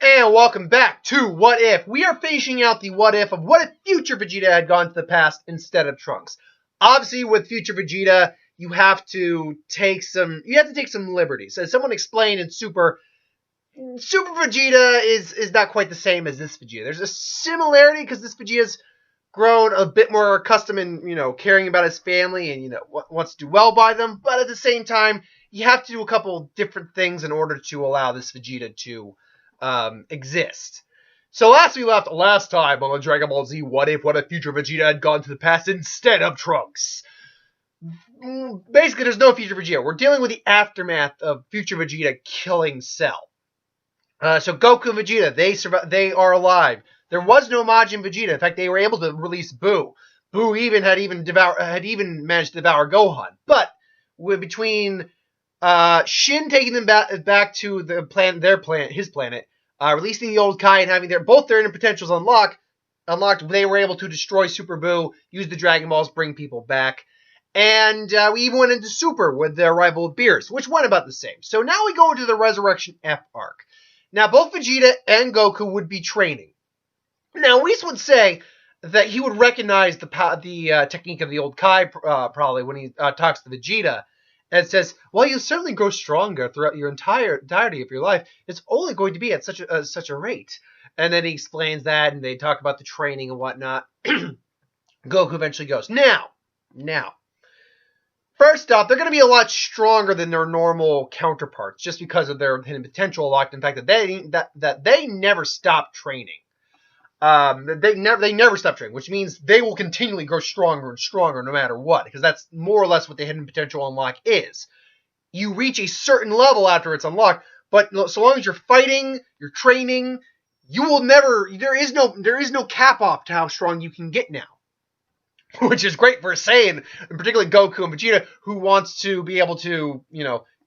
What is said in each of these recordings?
And welcome back to What If. We are finishing out the what if future Vegeta had gone to the past instead of Trunks. Obviously, with future Vegeta, you have to take some liberties. As someone explained in Super Vegeta is not quite the same as this Vegeta. There's a similarity because this Vegeta's grown a bit more accustomed in, caring about his family and, wants to do well by them. But at the same time, you have to do a couple different things in order to allow this Vegeta to exist. So last time on the Dragon Ball Z what if future Vegeta had gone to the past instead of Trunks. Basically, there's no future Vegeta. We're dealing with the aftermath of future Vegeta killing Cell. So Goku and Vegeta, they are alive. There was no Majin Vegeta. In fact, they were able to release Buu. Buu had even managed to devour Gohan. But between Shin taking them back to his planet, releasing the old Kai and having both their inner potentials unlocked, they were able to destroy Super Buu, use the Dragon Balls, bring people back. And we even went into Super with the arrival of Beerus, which went about the same. So now we go into the Resurrection F arc. Now, both Vegeta and Goku would be training. Now, Whis would say that he would recognize the technique of the old Kai probably when he talks to Vegeta and says, well, you'll certainly grow stronger throughout your entirety of your life. It's only going to be at such a rate. And then he explains that, and they talk about the training and whatnot. Goku eventually goes, Now, first off, they're going to be a lot stronger than their normal counterparts just because of their hidden potential unlocked. In fact, that they never stop training. They never stop training, which means they will continually grow stronger and stronger no matter what, because that's more or less what the hidden potential unlock is. You reach a certain level after it's unlocked, but so long as you're fighting, you're training, you will never. There is no cap off to how strong you can get now. Which is great for Saiyan, and particularly Goku and Vegeta, who wants to be able to,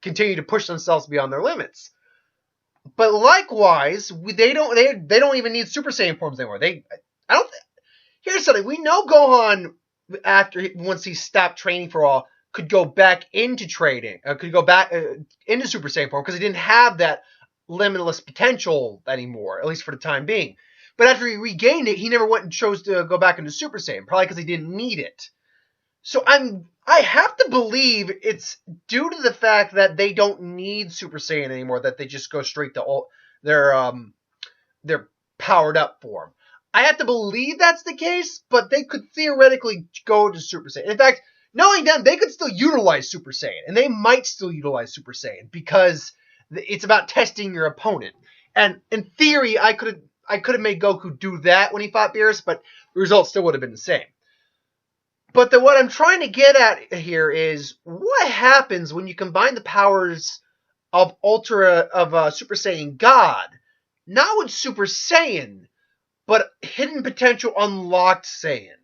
continue to push themselves beyond their limits. But likewise, they don't even need Super Saiyan forms anymore. Here's something. We know Gohan, once he stopped training for all, could go back into training, could go back into Super Saiyan form, because he didn't have that limitless potential anymore, at least for the time being. But after he regained it, he never went and chose to go back into Super Saiyan, probably because he didn't need it. So I have to believe it's due to the fact that they don't need Super Saiyan anymore, that they just go straight to their powered up form. I have to believe that's the case, but they could theoretically go to Super Saiyan. In fact, knowing them, they could still utilize Super Saiyan, and they might still utilize Super Saiyan because it's about testing your opponent. And in theory, I could have made Goku do that when he fought Beerus, but the result still would have been the same. But what I'm trying to get at here is what happens when you combine the powers of Super Saiyan God, not with Super Saiyan, but hidden potential unlocked Saiyan.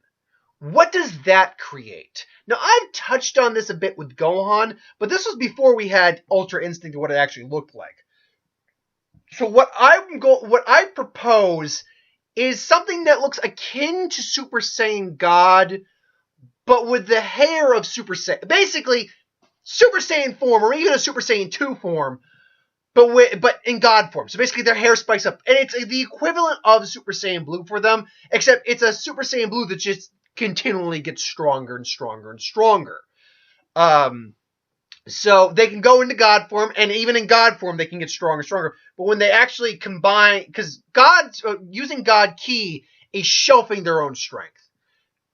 What does that create? Now, I've touched on this a bit with Gohan, but this was before we had Ultra Instinct and what it actually looked like. So what I propose is something that looks akin to Super Saiyan God, but with the hair of Super Saiyan. Basically, Super Saiyan form, or even a Super Saiyan 2 form, but in God form. So basically, their hair spikes up. And it's the equivalent of Super Saiyan Blue for them, except it's a Super Saiyan Blue that just continually gets stronger and stronger and stronger. So they can go into God form, and even in God form, they can get stronger and stronger. But when they actually combine, because using God Ki is shelving their own strength.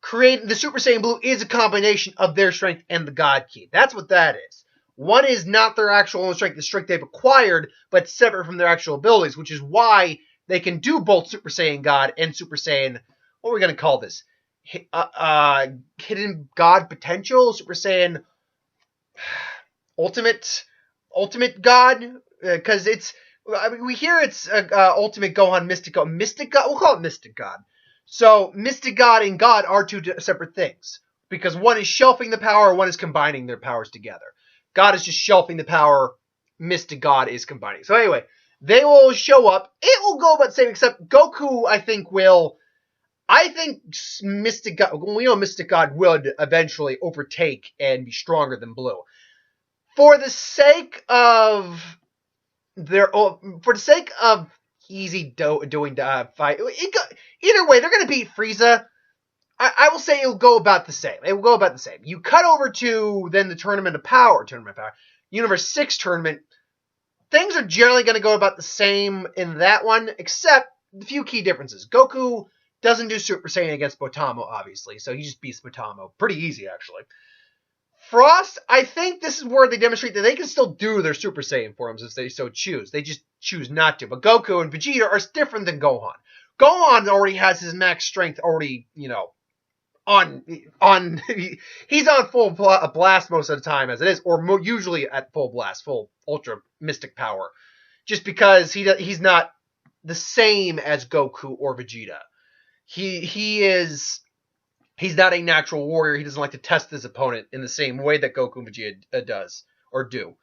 Creating the Super Saiyan Blue is a combination of their strength and the God Ki. That's what that is. One is not their actual own strength, the strength they've acquired, but separate from their actual abilities, which is why they can do both Super Saiyan God and Super Saiyan, what are we going to call this? Hidden God Potential? Super Saiyan Ultimate God? Because we hear it's Ultimate Gohan, Mystic God. Mystic God? We'll call it Mystic God. So, Mystic God and God are two separate things. Because one is shelving the power, one is combining their powers together. God is just shelving the power, Mystic God is combining. So anyway, they will show up. It will go about the same, except Goku, I think Mystic God, we know Mystic God would eventually overtake and be stronger than Blue. For the sake of easy doing fight. Either way, they're going to beat Frieza. I will say it'll go about the same. It will go about the same. You cut over to then the Tournament of Power, Universe 6 tournament. Things are generally going to go about the same in that one, except a few key differences. Goku doesn't do Super Saiyan against Botamo, obviously, so he just beats Botamo. Pretty easy, actually. Frost, I think this is where they demonstrate that they can still do their Super Saiyan forms if they so choose. They just choose not to. But Goku and Vegeta are different than Gohan. Gohan already has his max strength already, he's on full blast most of the time as it is, or usually at full blast, full ultra mystic power, just because he's not the same as Goku or Vegeta. He's not a natural warrior. He doesn't like to test his opponent in the same way that Goku and Vegeta does or do.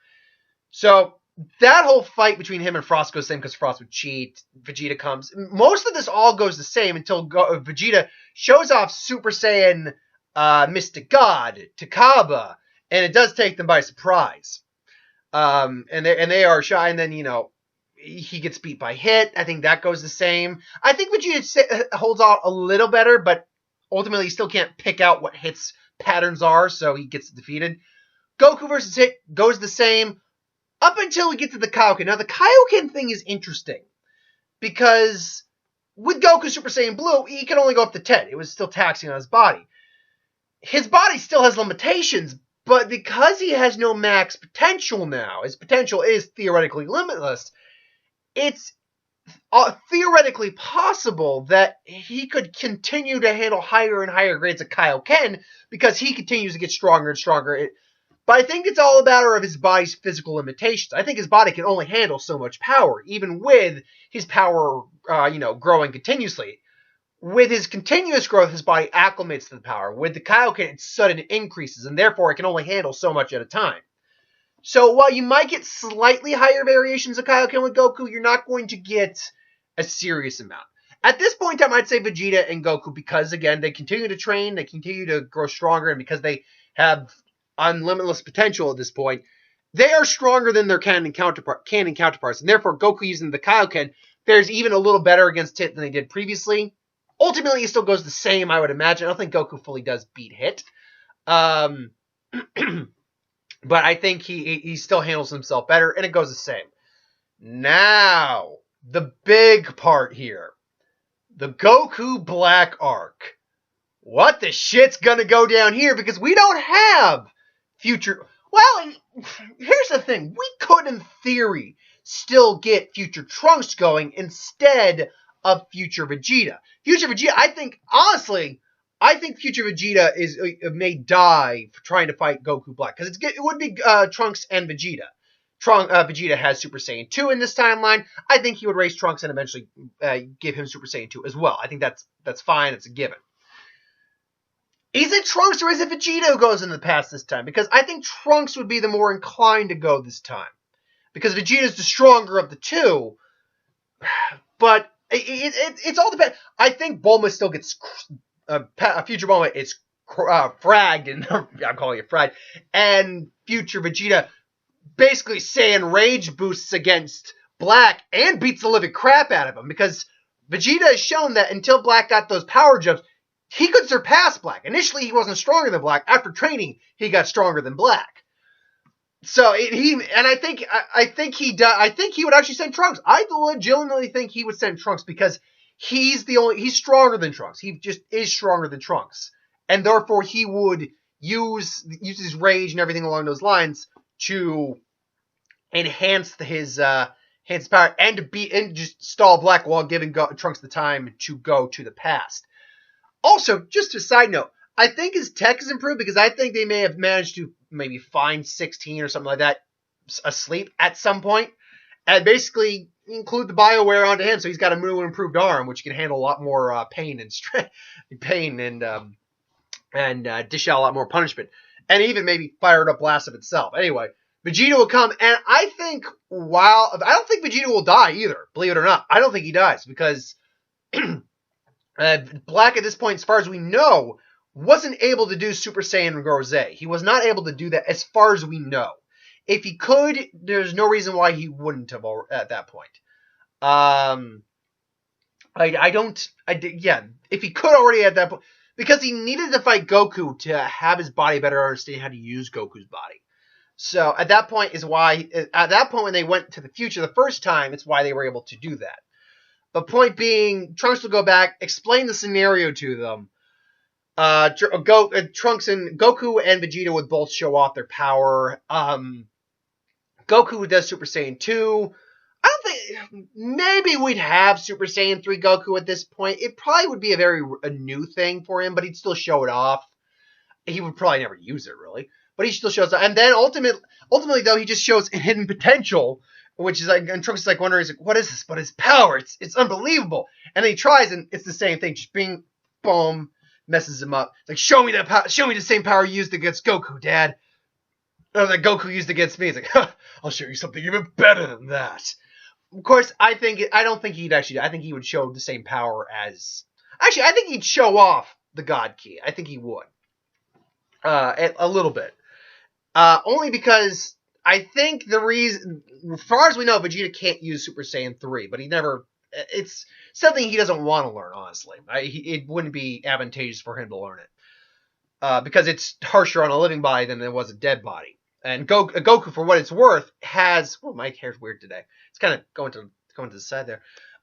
So that whole fight between him and Frost goes the same because Frost would cheat. Vegeta comes. Most of this all goes the same until Vegeta shows off Super Saiyan Mystic God to Kaba, and it does take them by surprise. And they are shy, and then he gets beat by Hit. I think that goes the same. I think Vegeta holds out a little better, but ultimately he still can't pick out what Hit's patterns are, so he gets defeated. Goku versus Hit goes the same. Up until we get to the Kaioken. Now, the Kaioken thing is interesting. Because with Goku Super Saiyan Blue, he can only go up to 10. It was still taxing on his body. His body still has limitations, but because he has no max potential now, his potential is theoretically limitless, it's theoretically possible that he could continue to handle higher and higher grades of Kaioken because he continues to get stronger and stronger. But I think it's all a matter of his body's physical limitations. I think his body can only handle so much power, even with his power, growing continuously. With his continuous growth, his body acclimates to the power. With the Kaioken, it sudden increases, and therefore it can only handle so much at a time. So while you might get slightly higher variations of Kaioken with Goku, you're not going to get a serious amount. At this point in time, I'd say Vegeta and Goku, because, again, they continue to train, they continue to grow stronger, and because they have unlimitless potential at this point, they are stronger than their canon counterparts, and therefore Goku using the Kaioken fares even a little better against Hit than they did previously. Ultimately, it still goes the same, I would imagine. I don't think Goku fully does beat Hit. But I think he still handles himself better, and it goes the same. Now, the big part here. The Goku Black arc. What the shit's gonna go down here? Because we don't have future... Well, here's the thing. We could, in theory, still get Future Trunks going instead of Future Vegeta. Future Vegeta, I think Future Vegeta may die for trying to fight Goku Black. Because it would be Trunks and Vegeta. Vegeta has Super Saiyan 2 in this timeline. I think he would raise Trunks and eventually give him Super Saiyan 2 as well. I think that's fine. It's a given. Is it Trunks or is it Vegeta who goes into the past this time? Because I think Trunks would be the more inclined to go this time. Because Vegeta's the stronger of the two. But it's all depends. I think Bulma still gets... Future Bulma is fragged, and I'm calling it fragged. And Future Vegeta basically Saiyan Rage boosts against Black and beats the living crap out of him. Because Vegeta has shown that until Black got those power jumps, he could surpass Black. Initially, he wasn't stronger than Black. After training, he got stronger than Black. So I think he would actually send Trunks. I legitimately think he would send Trunks because he's stronger than Trunks. He just is stronger than Trunks, and therefore he would use his rage and everything along those lines to enhance his power and just stall Black while giving Trunks the time to go to the past. Also, just a side note, I think his tech is improved because I think they may have managed to maybe find 16 or something like that asleep at some point and basically include the BioWare onto him, so he's got a new improved arm, which can handle a lot more pain and dish out a lot more punishment, and even maybe fire it up blast of itself. Anyway, Vegeta will come, and I don't think Vegeta will die either, believe it or not. I don't think he dies because Black at this point, as far as we know, wasn't able to do Super Saiyan Rose. He was not able to do that as far as we know. If he could, there's no reason why he wouldn't have at that point. Um, yeah, if he could already at that point, because he needed to fight Goku to have his body better understand how to use Goku's body. So at that point when they went to the future the first time, it's why they were able to do that. The point being, Trunks will go back, explain the scenario to them. Trunks and Goku and Vegeta would both show off their power. Goku does Super Saiyan 2. I don't think maybe we'd have Super Saiyan 3 Goku at this point. It probably would be a new thing for him, but he'd still show it off. He would probably never use it really, but he still shows up. And then ultimately though, he just shows hidden potential, which is like, and Trunks is like wondering, he's like, what is this? But his power, it's unbelievable. And then he tries, and it's the same thing, just bing, boom, messes him up. It's like, show me the same power you used against Goku, Dad. Or that Goku used against me. It's like, huh, I'll show you something even better than that. Of course, I don't think he'd actually. I think he would show the same power as. Actually, I think he'd show off the God Key. I think he would. A little bit. Only because I think the reason, as far as we know, Vegeta can't use Super Saiyan 3, but he never. It's something he doesn't want to learn. Honestly, it wouldn't be advantageous for him to learn it. Because it's harsher on a living body than it was a dead body. And Goku, for what it's worth, has... Oh, my hair's weird today. It's kind of going to the side there.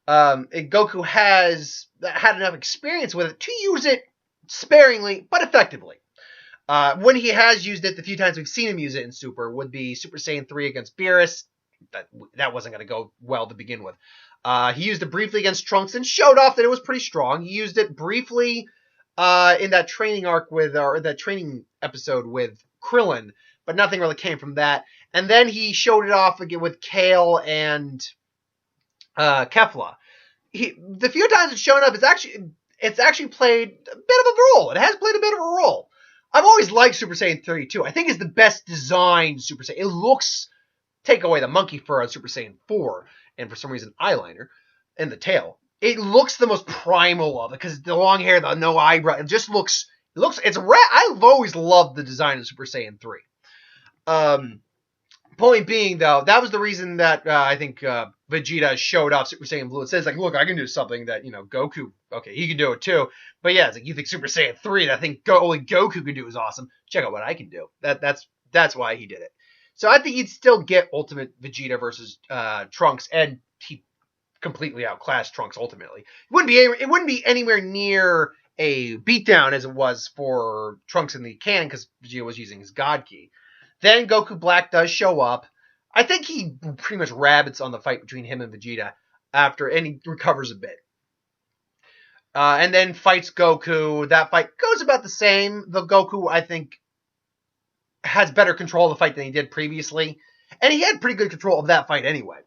Goku has had enough experience with it to use it sparingly, but effectively. When he has used it, the few times we've seen him use it in Super would be Super Saiyan 3 against Beerus. That wasn't going to go well to begin with. He used it briefly against Trunks and showed off that it was pretty strong. He used it briefly in that training arc or that training episode with Krillin, but nothing really came from that. And then he showed it off again with Kale and Kefla. The few times it's shown up, it's actually played a bit of a role. It has played a bit of a role. I've always liked Super Saiyan 3 too. I think it's the best designed Super Saiyan. It looks, take away the monkey fur on Super Saiyan 4, and for some reason eyeliner, and the tail. It looks the most primal of it, because the long hair, the no eyebrow, it's I've always loved the design of Super Saiyan 3. Point being, though, that was the reason that I think Vegeta showed off Super Saiyan Blue. It says, like, look, I can do something that, Goku, okay, he can do it too. But yeah, it's like, you think Super Saiyan 3, that I think only Goku can do is awesome. Check out what I can do. That's why he did it. So I think he'd still get Ultimate Vegeta versus Trunks, and he completely outclassed Trunks ultimately. It wouldn't be anywhere near a beatdown as it was for Trunks in the canon, because Vegeta was using his God Key. Then Goku Black does show up. I think he pretty much rabbits on the fight between him and Vegeta and he recovers a bit. And then fights Goku. That fight goes about the same. The Goku, I think, has better control of the fight than he did previously. And he had pretty good control of that fight anyway.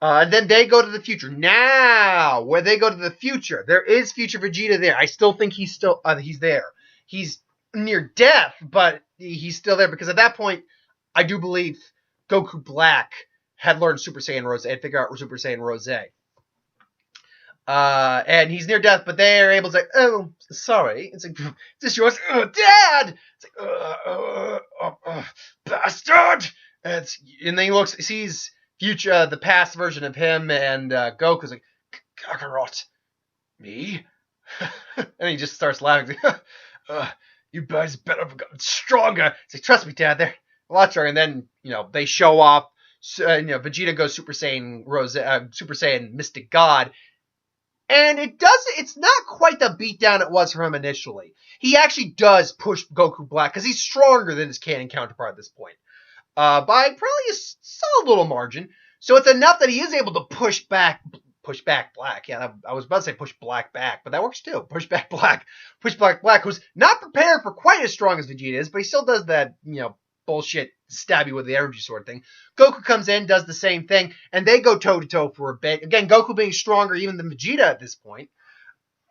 And then they go to the future. Now, where they go to the future, there is Future Vegeta there. I still think he's there. He's near death, but he's still there, because at that point, I do believe Goku Black had learned Super Saiyan Rose and figured out Super Saiyan Rose. And he's near death, but they're able to say, oh, sorry. It's like, is this yours? Oh, Dad! It's like, bastard! And then he sees future, the past version of him, and Goku's like, Kakarot, me? And he just starts laughing. You guys better have gotten stronger. It's like, trust me, Dad, they're a lot stronger. And then, they show off, Vegeta goes Super Saiyan Rose, Super Saiyan Mystic God. And it's not quite the beatdown it was for him initially. He actually does push Goku Black, because he's stronger than his canon counterpart at this point. By probably a solid little margin. So it's enough that he is able to push back Black. Yeah, I was about to say push Black back, but that works too. Push back Black. Push Black, who's not prepared for quite as strong as Vegeta is, but he still does that, bullshit stab you with the energy sword thing. Goku comes in, does the same thing, and they go toe-to-toe for a bit. Again, Goku being stronger even than Vegeta at this point,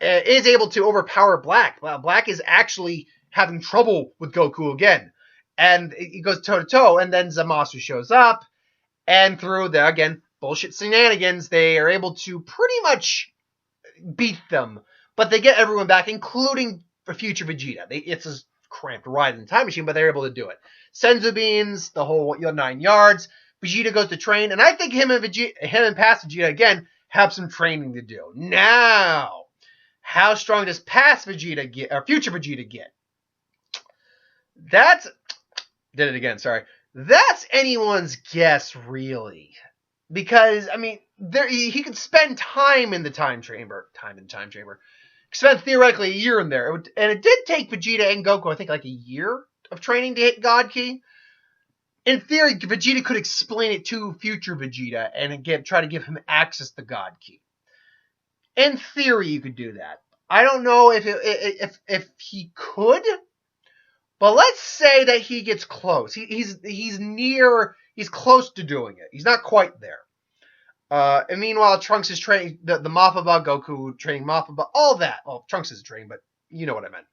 is able to overpower Black. Black is actually having trouble with Goku again. And he goes toe-to-toe, and then Zamasu shows up, and through the, again, bullshit shenanigans, they are able to pretty much beat them. But they get everyone back, including Future Vegeta. It's a cramped ride in the time machine, but they're able to do it. Senzu beans, the whole 9 yards. Vegeta goes to train, and I think him and past Vegeta again have some training to do. Now, how strong does past Vegeta get, or future Vegeta get? Did it again, sorry. That's anyone's guess, really. Because, I mean, he could spend time in the time chamber. Spend theoretically a year in there. And it did take Vegeta and Goku, I think, like a year of training to hit God Ki. In theory, Vegeta could explain it to future Vegeta and again try to give him access to God Ki. In theory, you could do that. I don't know if he could, but let's say that he gets close. He's close to doing it. He's not quite there. And meanwhile, Trunks is training the Mappa, Goku training Mappa, all that. Well, Trunks isn't training, but you know what I meant.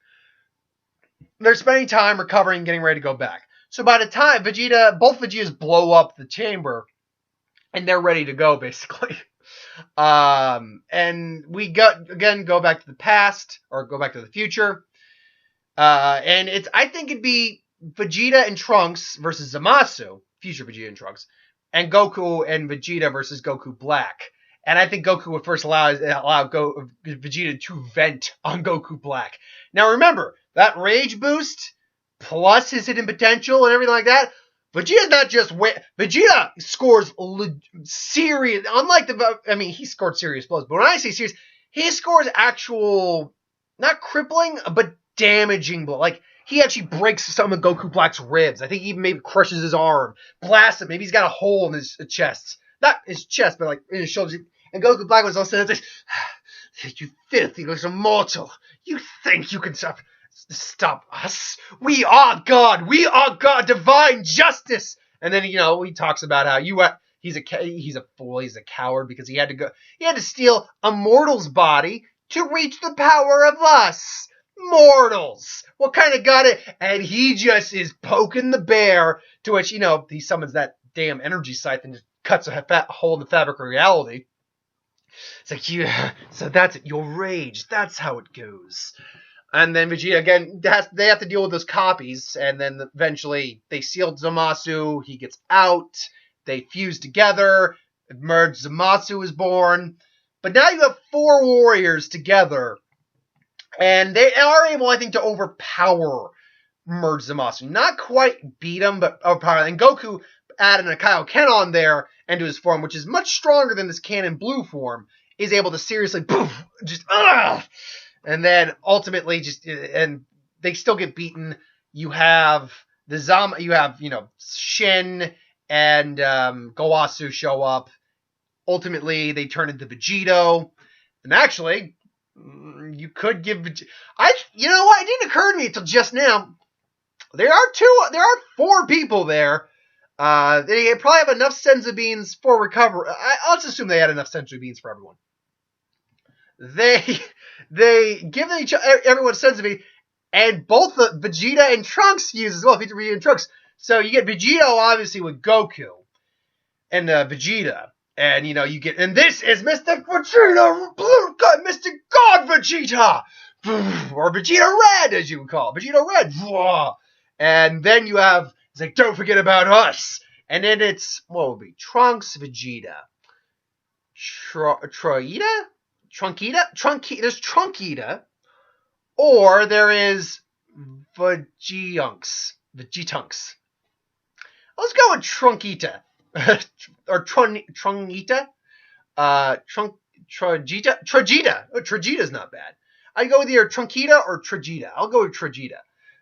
They're spending time recovering, getting ready to go back. So by the time both Vegetas blow up the chamber, and they're ready to go, basically. And we go back to the past, or go back to the future. And I think it'd be Vegeta and Trunks versus Zamasu, future Vegeta and Trunks, and Goku and Vegeta versus Goku Black. And I think Goku would first allow Vegeta to vent on Goku Black. Now remember, that rage boost, plus his hidden potential and everything like that, Vegeta's not just Vegeta scores serious, he scored serious blows, but when I say serious, he scores actual, not crippling, but damaging blows. Like, he actually breaks some of Goku Black's ribs. I think he even maybe crushes his arm, blasts him. Maybe he's got a hole in his chest. Not his chest, but like in his shoulders. And Goku Black was also this, you filthy little mortal. You think you can stop us? We are God. We are God. Divine justice. And then, he talks about how he's a fool. He's a coward because he had to steal a mortal's body to reach the power of us. Mortals. What kind of God? And he just is poking the bear, to which, he summons that damn energy scythe and just cuts a hole in the fabric of reality. It's like, so that's it. Your rage. That's how it goes. And then Vegeta, again, they have to deal with those copies. And then eventually they sealed Zamasu. He gets out. They fuse together. Merged Zamasu is born. But now you have 4 warriors together. And they are able, I think, to overpower Merge Zamasu. Not quite beat him, but overpower. And Goku adding a Kaioken on there into his form, which is much stronger than this Cannon Blue form, is able to seriously and then ultimately and they still get beaten. You have Shin and Gowasu show up. Ultimately, they turn into Vegito. And actually, you could give you know what? It didn't occur to me until just now. There are 4 people there. They probably have enough senzu beans for recovery. I'll just assume they had enough senzu beans for everyone. They give everyone senzu bean, and both Vegeta and Trunks use as well. Vegeta and Trunks. So you get Vegito obviously with Goku and Vegeta. And, you get, and this is Mystic Vegeta, Blue God, Mystic God Vegeta, or Vegeta Red, as you would call it, Vegeta Red, and then you have, it's like, don't forget about us, and then it's, what would be, Trunks Vegeta, there's Trunkita, or there is Vegetunks, let's go with Trunkita. Or Trungita? Tragita. Oh, Tragita's not bad. I go with either Trunkita or Tragita. I'll go with Tragita.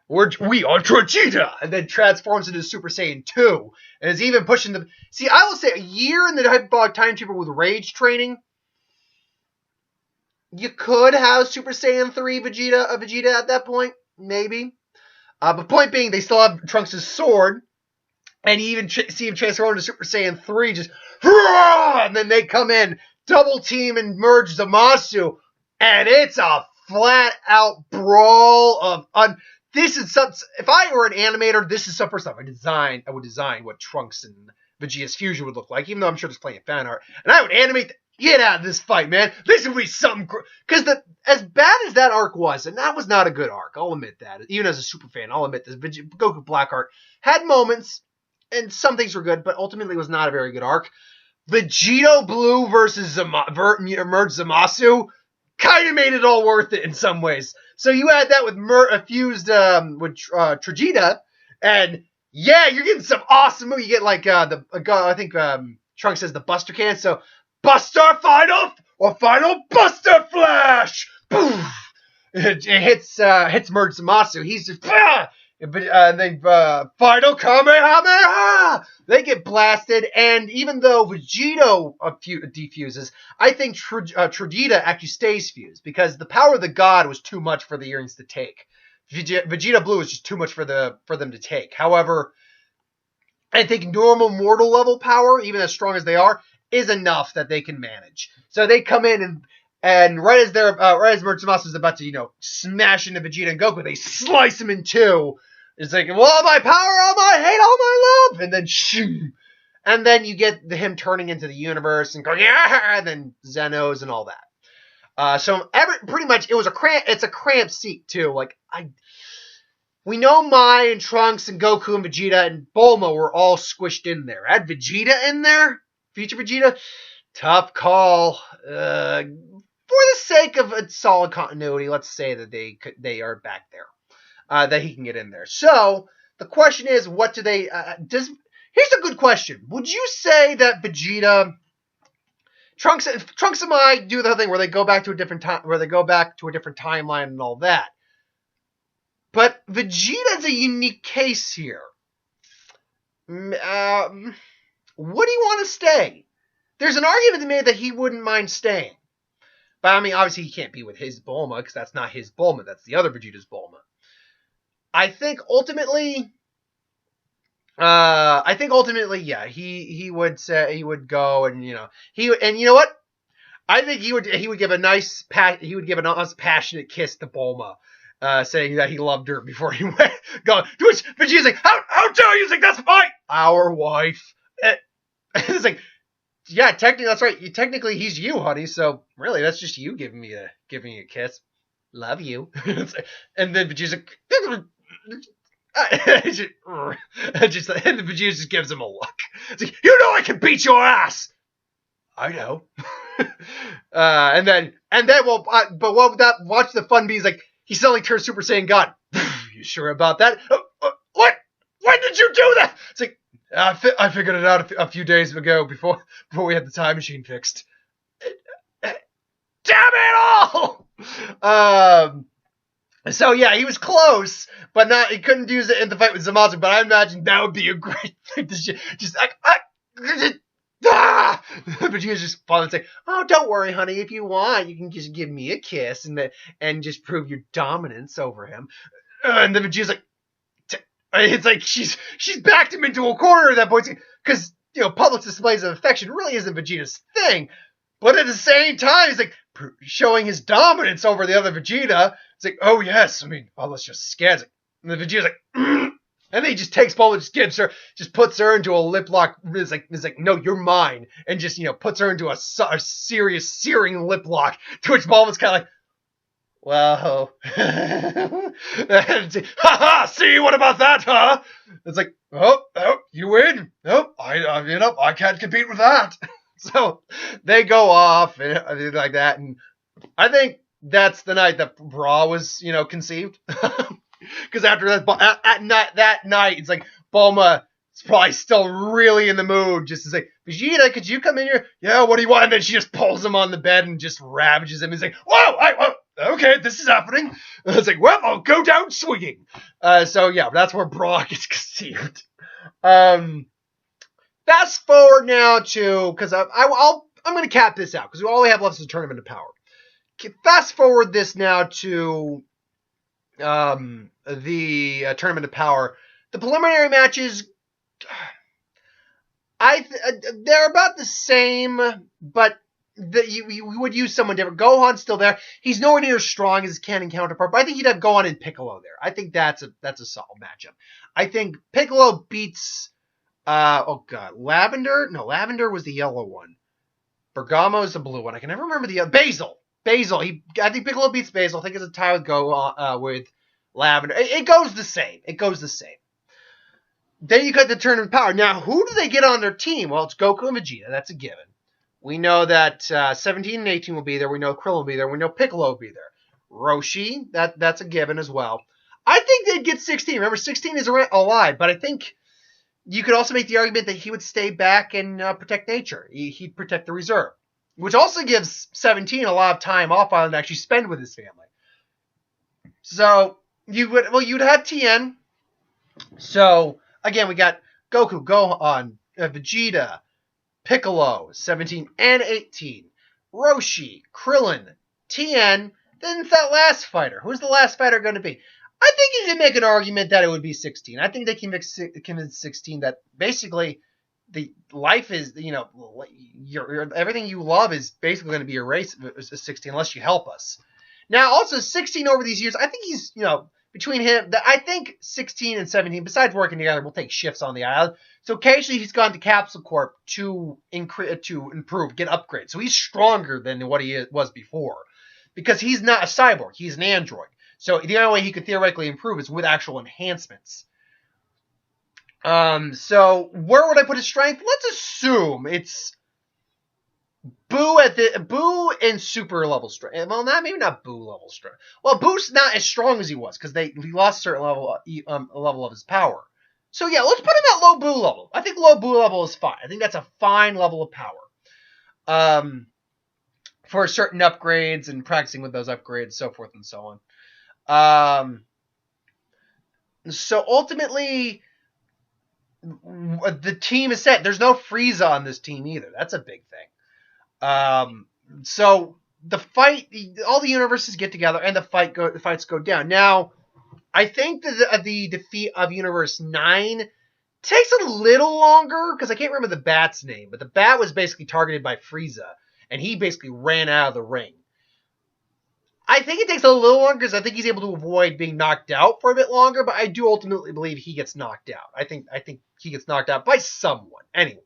We are Tragita! And then transforms into Super Saiyan 2. And is even pushing the... See, I will say a year in the Hyperbolic Time Chamber with Rage training, you could have Super Saiyan 3 Vegeta at that point. Maybe. But point being, they still have Trunks' sword. And you even see him transform into Super Saiyan 3, just, and then they come in, double team and merge Zamasu, and it's a flat-out brawl of, this is some, if I were an animator, this is some, first off, I would design what Trunks and Vegeta's fusion would look like, even though I'm sure there's plenty of fan art, and I would animate get out of this fight, man. This would be something, because as bad as that arc was, and that was not a good arc, I'll admit that, even as a super fan, I'll admit this, Goku Black arc had moments. and some things were good, but ultimately it was not a very good arc. Vegito Blue versus Merge Zamasu kind of made it all worth it in some ways. So you add that with fused with Trageta, and yeah, you're getting some awesome moves. You get like I think Trunks says the Buster can. So Buster Final Buster Flash. Boom! It hits Merge Zamasu. He's just and then Final Kamehameha. They get blasted, and even though Vegito defuses, I think Trageta actually stays fused because the power of the god was too much for the earrings to take. Vegeta Blue is just too much for them to take. However, I think normal mortal level power, even as strong as they are, is enough that they can manage. So they come in and right as Merge Zamasu is about to smash into Vegeta and Goku, they slice him in two. It's like, well, all my power, all my hate, all my love, and then shoo. And then you get him turning into the universe and going, yeah, and then Zenos and all that. So pretty much it's a cramped seat too. Like we know Mai and Trunks and Goku and Vegeta and Bulma were all squished in there. Add Vegeta in there, Future Vegeta, tough call. For the sake of a solid continuity, let's say that they are back there. That he can get in there. So the question is, what do they? Here's a good question. Would you say that Vegeta, Trunks and Mai do the thing where they go back to a different time, where they go back to a different timeline and all that? But Vegeta's a unique case here. Would he want to stay? There's an argument to be made that he wouldn't mind staying. But I mean, obviously he can't be with his Bulma because that's not his Bulma. That's the other Vegeta's Bulma. I think ultimately, yeah, he would say he would go, and you know what? I think he would give a nice passionate kiss to Bulma, saying that he loved her before he went. Going, to which Vegeta's like, how dare you? He's like, that's our wife. It's like, yeah, technically that's right. Technically he's you, honey. So really, that's just you giving me a kiss. Love you. And then Vegeta's like. And Vegeta just gives him a look. It's like, I can beat your ass. I know. And then but what would that? Watch the fun be. He's like, he suddenly turns Super Saiyan God. You sure about that? What? When did you do that? It's like I figured it out a few days ago before we had the time machine fixed. Damn it all! So yeah, he was close, but he couldn't use it in the fight with Zamasu. But I imagine that would be a great thing to just like, Vegeta's just falling and saying, "Oh, don't worry, honey. If you want, you can just give me a kiss and just prove your dominance over him." And then Vegeta's like, it's like she's backed him into a corner at that point because public displays of affection really isn't Vegeta's thing. But at the same time, he's like showing his dominance over the other Vegeta. It's like, oh yes, I mean, let's just scan it. And the Vegeta's like, and then he just takes Bulma, just puts her into a lip lock. It's like, no, you're mine, and just puts her into a serious searing lip lock. To which Bulma's kind of like, well, ha, see, what about that, huh? It's like, oh, you win. Nope, I can't compete with that. So they go off and like that, and I think that's the night that Bra was, conceived. Because after that night, it's like Bulma is probably still really in the mood, just to say, Vegeta, could you come in here? Yeah, what do you want? And then she just pulls him on the bed and just ravages him. He's like, whoa, okay, this is happening. And it's like, well, I'll go down swinging. So yeah, that's where Bra gets conceived. Fast forward now to, because I'm going to cap this out, because all we have left is a Tournament of Power. Fast forward this now to the Tournament of Power. The preliminary matches, they're about the same, but you would use someone different. Gohan's still there. He's nowhere near as strong as his canon counterpart, but I think you'd have Gohan and Piccolo there. I think that's a solid matchup. I think Piccolo beats... Lavender? No, Lavender was the yellow one. Bergamo's the blue one. I can never remember the other. Basil. I think Piccolo beats Basil. I think it's a tie with Lavender. It goes the same. Then you got the turn in power. Now, who do they get on their team? Well, it's Goku and Vegeta. That's a given. We know that 17 and 18 will be there. We know Krillin will be there. We know Piccolo will be there. Roshi, that's a given as well. I think they'd get 16. Remember, 16 is alive, but I think you could also make the argument that he would stay back and protect nature. He'd protect the reserve, which also gives 17 a lot of time off island to actually spend with his family. So you'd have Tien. So again, we got Goku, Gohan, Vegeta, Piccolo, 17 and 18, Roshi, Krillin, Tien. Then it's that last fighter. Who's the last fighter going to be? I think you can make an argument that it would be 16. I think they can convince 16 that basically the life is, everything you love is basically going to be erased at 16 unless you help us. Now, also 16 over these years, I think he's, between him, I think 16 and 17, besides working together, will take shifts on the island. So occasionally he's gone to Capsule Corp to improve, get upgrades. So he's stronger than what he was before. Because he's not a cyborg, he's an android. So the only way he could theoretically improve is with actual enhancements. So where would I put his strength? Let's assume it's Boo and super level strength. Well, maybe not Boo level strength. Well, Boo's not as strong as he was because he lost a certain level of his power. So yeah, let's put him at low Boo level. I think low Boo level is fine. I think that's a fine level of power. For certain upgrades and practicing with those upgrades, so forth and so on. So ultimately, the team is set. There's no Frieza on this team either. That's a big thing. So the fight, all the universes get together and the fights go down. Now, I think that the defeat of Universe 9 takes a little longer because I can't remember the Bat's name, but the Bat was basically targeted by Frieza. And he basically ran out of the ring. I think it takes a little longer because I think he's able to avoid being knocked out for a bit longer, but I do ultimately believe he gets knocked out. I think he gets knocked out by someone, anyone.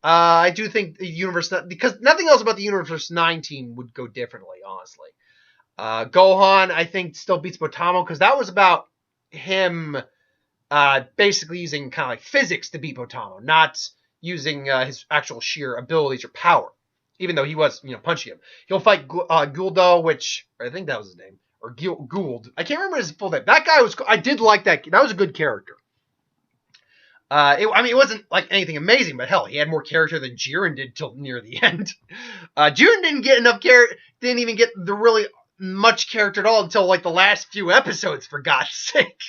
I do think the Universe, because nothing else about the Universe 9 team would go differently, honestly. Gohan, I think, still beats Botamo because that was about him basically using kind of like physics to beat Botamo, not using his actual sheer abilities or power. Even though he was, punching him. He'll fight Guldo, which, I think that was his name. Or Gould. I can't remember his full name. That guy was, I did like that. That was a good character. It wasn't like anything amazing, but hell, he had more character than Jiren did till near the end. Jiren didn't get enough character, didn't even get the really much character at all until like the last few episodes, for God's sake.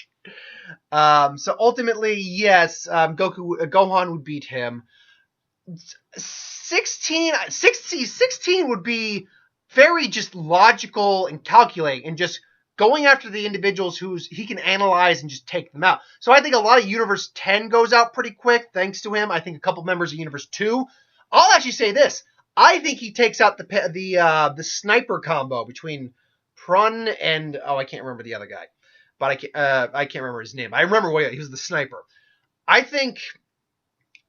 So ultimately, yes, Gohan would beat him. 16 would be very just logical and calculating and just going after the individuals he can analyze and just take them out. So I think a lot of Universe 10 goes out pretty quick thanks to him. I think a couple members of Universe 2. I'll actually say this. I think he takes out the sniper combo between Prun and I can't remember the other guy. But I can't remember his name. I remember he was the sniper. I think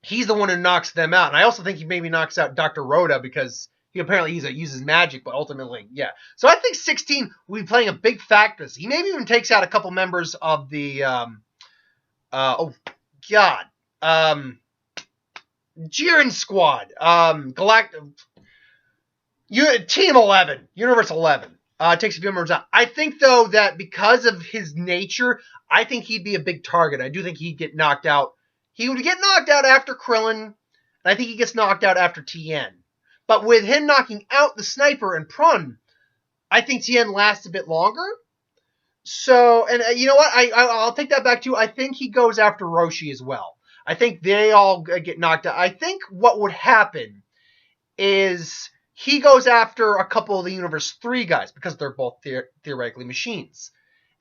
he's the one who knocks them out. And I also think he maybe knocks out Dr. Rhoda because he apparently uses magic, but ultimately, yeah. So I think 16 will be playing a big factor. He maybe even takes out a couple members of the, Jiren Squad, Team 11, Universe 11. Takes a few members out. I think, though, that because of his nature, I think he'd be a big target. I do think he'd get knocked out. He would get knocked out after Krillin, and I think he gets knocked out after Tien. But with him knocking out the sniper and Prun, I think Tien lasts a bit longer. So, and you know what? I'll take that back too. I think he goes after Roshi as well. I think they all get knocked out. I think what would happen is he goes after a couple of the Universe 3 guys because they're both theoretically machines.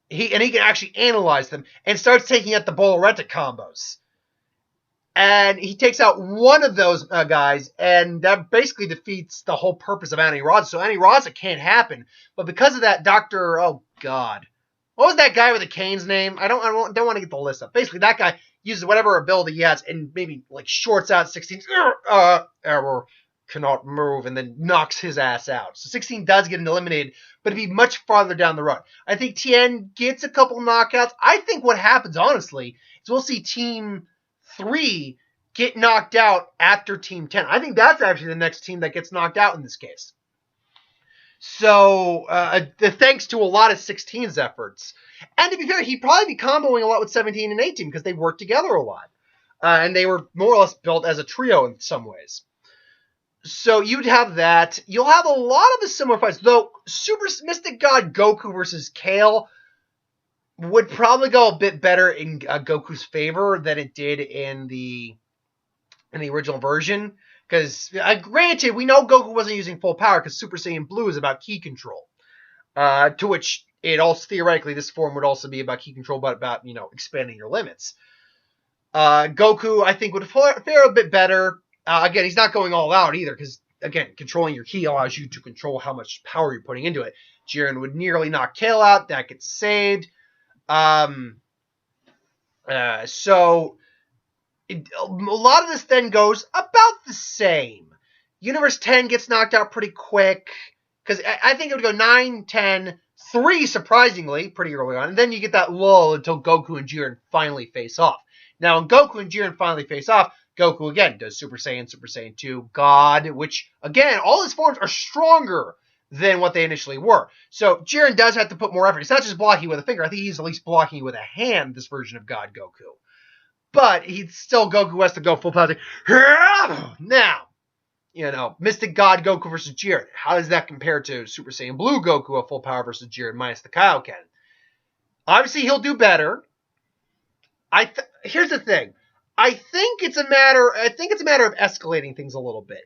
He can actually analyze them and starts taking out the Bolareta combos. And he takes out one of those guys, and that basically defeats the whole purpose of Anti-Raza. So Anti-Raza can't happen. But because of that, oh God. What was that guy with the cane's name? I don't want to get the list up. Basically, that guy uses whatever ability he has and maybe like shorts out 16. Error. cannot move, and then knocks his ass out. So 16 does get eliminated, but it'd be much farther down the road. I think Tien gets a couple knockouts. I think what happens, honestly, is we'll see Team 3 get knocked out after Team 10. I think that's actually the next team that gets knocked out in this case. So, thanks to a lot of 16's efforts. And to be fair, he'd probably be comboing a lot with 17 and 18 because they worked together a lot. And they were more or less built as a trio in some ways. So you'd have that. You'll have a lot of the similar fights, though Super Mystic God Goku versus Kale would probably go a bit better in Goku's favor than it did in the original version. Because, granted, we know Goku wasn't using full power because Super Saiyan Blue is about ki control. To which it also, theoretically, this form would also be about ki control, but about, expanding your limits. Goku, I think, would fare a bit better. Again, he's not going all out either because, again, controlling your ki allows you to control how much power you're putting into it. Jiren would nearly knock Kale out. That gets saved. So a lot of this then goes about the same. Universe 10 gets knocked out pretty quick because I think it would go 9, 10, 3 surprisingly pretty early on, and then you get that lull until Goku and Jiren finally face off. Now, when Goku and Jiren finally face off, Goku again does Super Saiyan 2, God, which again, all his forms are stronger than what they initially were. So Jiren does have to put more effort. It's not just blocking with a finger. I think he's at least blocking with a hand, this version of God Goku. But he's still, Goku has to go full power. Now, Mystic God Goku versus Jiren. How does that compare to Super Saiyan Blue Goku at full power versus Jiren minus the Kaioken? Obviously, he'll do better. Here's the thing. I think it's a matter of escalating things a little bit.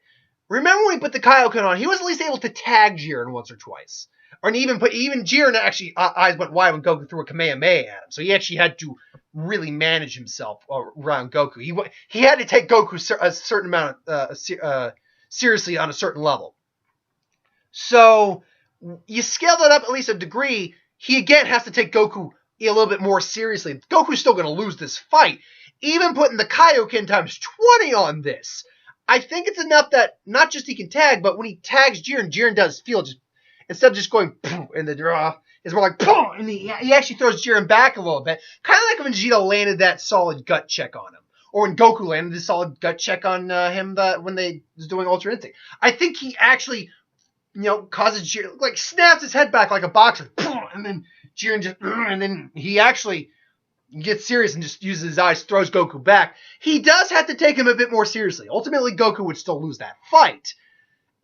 Remember when he put the Kaioken on, he was at least able to tag Jiren once or twice. Or even Jiren actually eyes went wide when Goku threw a Kamehameha at him. So he actually had to really manage himself around Goku. He had to take Goku a certain amount seriously on a certain level. So you scale that up at least a degree. He again has to take Goku a little bit more seriously. Goku's still going to lose this fight. Even putting the Kaioken times 20 on this, I think it's enough that not just he can tag, but when he tags Jiren does feel just, instead of just going in the draw, it's more like and he actually throws Jiren back a little bit. Kind of like when Vegeta landed that solid gut check on him. Or when Goku landed the solid gut check on him when they was doing Ultra Instinct. I think he actually, causes Jiren, like snaps his head back like a boxer. And then Jiren just, and then he actually gets serious and just uses his eyes, throws Goku back. He does have to take him a bit more seriously. Ultimately, Goku would still lose that fight.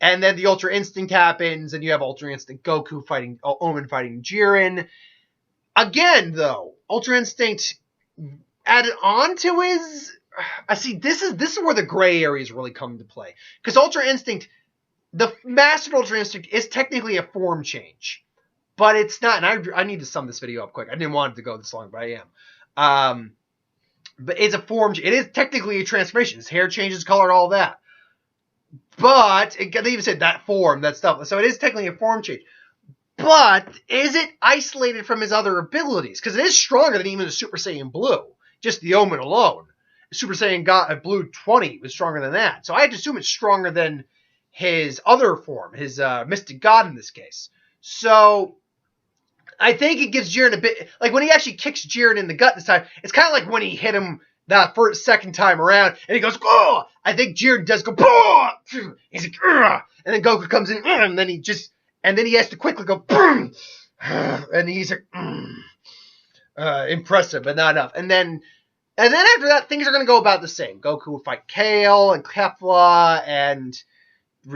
And then the Ultra Instinct happens, and you have Ultra Instinct Goku fighting, Omen fighting Jiren. Again, though, Ultra Instinct added on to his... this is where the gray areas really come into play. Because Ultra Instinct, the Mastered Ultra Instinct is technically a form change. But it's not, and I need to sum this video up quick. I didn't want it to go this long, but I am. But it's a form. It is technically a transformation. His hair changes color, all that. But they even said that form, that stuff. So it is technically a form change. But is it isolated from his other abilities? Because it is stronger than even the Super Saiyan Blue. Just the Omen alone. Super Saiyan Blue 20 was stronger than that. So I had to assume it's stronger than his other form, his Mystic God in this case. So I think it gives Jiren a bit, like when he actually kicks Jiren in the gut this time, it's kind of like when he hit him that second time around, and he goes, oh! I think Jiren does go, oh! He's like, ugh! And then Goku comes in, and then he has to quickly go, and he's like, impressive, but not enough. And then after that, things are going to go about the same. Goku will fight Kale and Kefla, and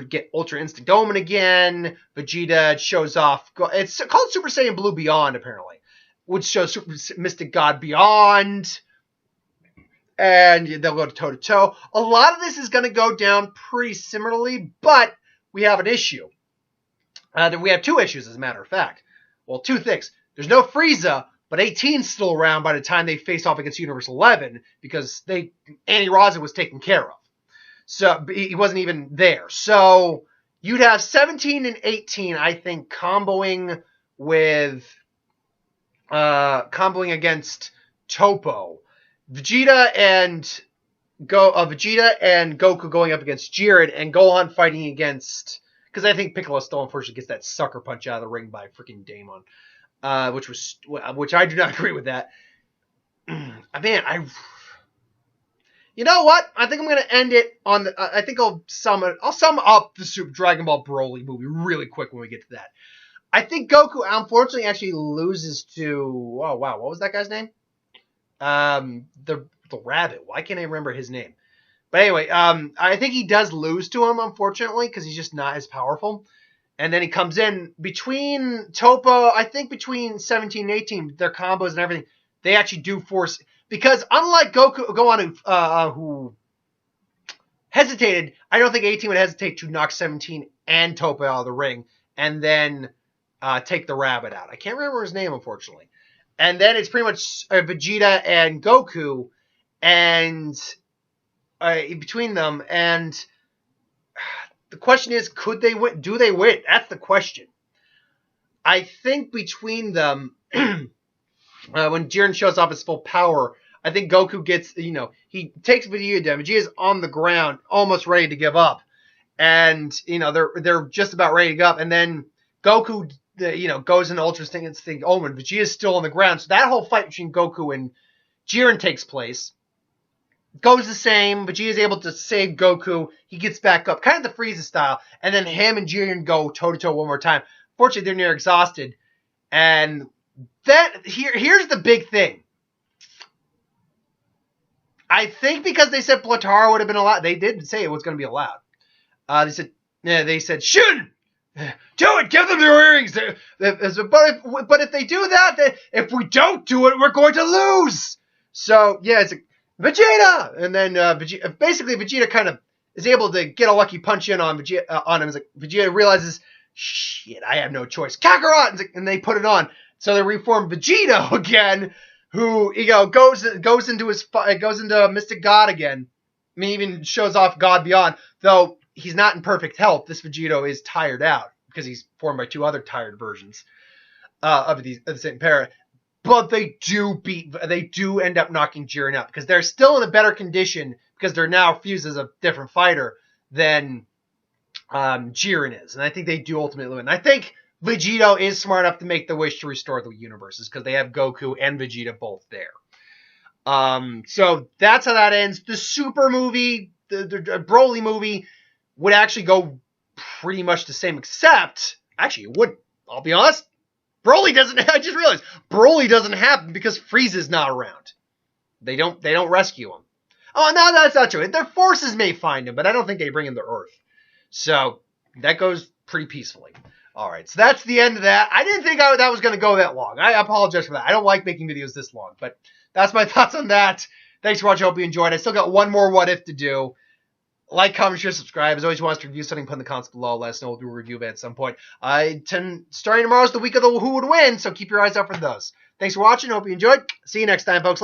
get Ultra Instinct Omen again. Vegeta shows off. It's called Super Saiyan Blue Beyond, apparently, which shows Super Mystic God Beyond. And they'll go toe-to-toe. A lot of this is going to go down pretty similarly, but we have an issue. We have two issues, as a matter of fact. Well, two things. There's no Frieza, but 18's still around by the time they face off against Universe 11, because Annie Raza was taken care of. So he wasn't even there. So you'd have 17 and 18, I think, comboing against Toppo. Vegeta and Vegeta and Goku going up against Jiren, and Gohan fighting against. Because I think Piccolo still unfortunately gets that sucker punch out of the ring by freaking Daemon, which I do not agree with that. Man, you know what? I think I'm gonna end it on the. I think I'll sum up the Super Dragon Ball Broly movie really quick when we get to that. I think Goku unfortunately actually loses to. Oh wow, what was that guy's name? The rabbit. Why can't I remember his name? But anyway, I think he does lose to him unfortunately because he's just not as powerful. And then he comes in between Toppo. I think between 17 and 18, their combos and everything, they actually do force. Because unlike Gohan, who hesitated, I don't think 18 would hesitate to knock 17 and Toppo out of the ring and then take the rabbit out. I can't remember his name, unfortunately. And then it's pretty much Vegeta and Goku, and between them. And the question is, could they win? Do they win? That's the question. I think between them, when Jiren shows off his full power, I think Goku gets, he takes Vegeta down. Vegeta's on the ground, almost ready to give up. And, they're just about ready to give up. And then Goku, goes into Ultra Instinct Omen. Vegeta's still on the ground. So that whole fight between Goku and Jiren takes place. Goes the same. Vegeta's able to save Goku. He gets back up, kind of the Frieza style. And then him and Jiren go toe-to-toe one more time. Fortunately, they're near exhausted. And here's the big thing. I think because they said Platara would have been allowed. They did say it was going to be allowed. They said, shoot! Do it! Give them their earrings! But if they do that, if we don't do it, we're going to lose! So, yeah, it's like, Vegeta! And then Vegeta kind of is able to get a lucky punch in on Vegeta, on him. It's like, Vegeta realizes, shit, I have no choice. Kakarot! And they put it on. So they reform Vegeta again, who goes into Mystic God again. I mean, even shows off God Beyond, though he's not in perfect health. This Vegeta is tired out because he's formed by two other tired versions of the same pair. But they do end up knocking Jiren out because they're still in a better condition because they're now fused as a different fighter than Jiren is, and I think they do ultimately win. I think Vegeta is smart enough to make the wish to restore the universes because they have Goku and Vegeta both there. So that's how that ends. The Super movie, the Broly movie, would actually go pretty much the same, except actually it wouldn't. I'll be honest. Broly doesn't. I just realized Broly doesn't happen because Frieza's not around. They don't rescue him. Oh no, that's not true. Their forces may find him, but I don't think they bring him to Earth. So that goes pretty peacefully. All right, so that's the end of that. I didn't think that was going to go that long. I apologize for that. I don't like making videos this long, but that's my thoughts on that. Thanks for watching. I hope you enjoyed. I still got one more What If to do. Like, comment, share, subscribe. As always, you want us to review something, put in the comments below. Let us know. We'll do a review of it at some point. Starting tomorrow is the week of the Who Would Win, so keep your eyes out for those. Thanks for watching. Hope you enjoyed. See you next time, folks.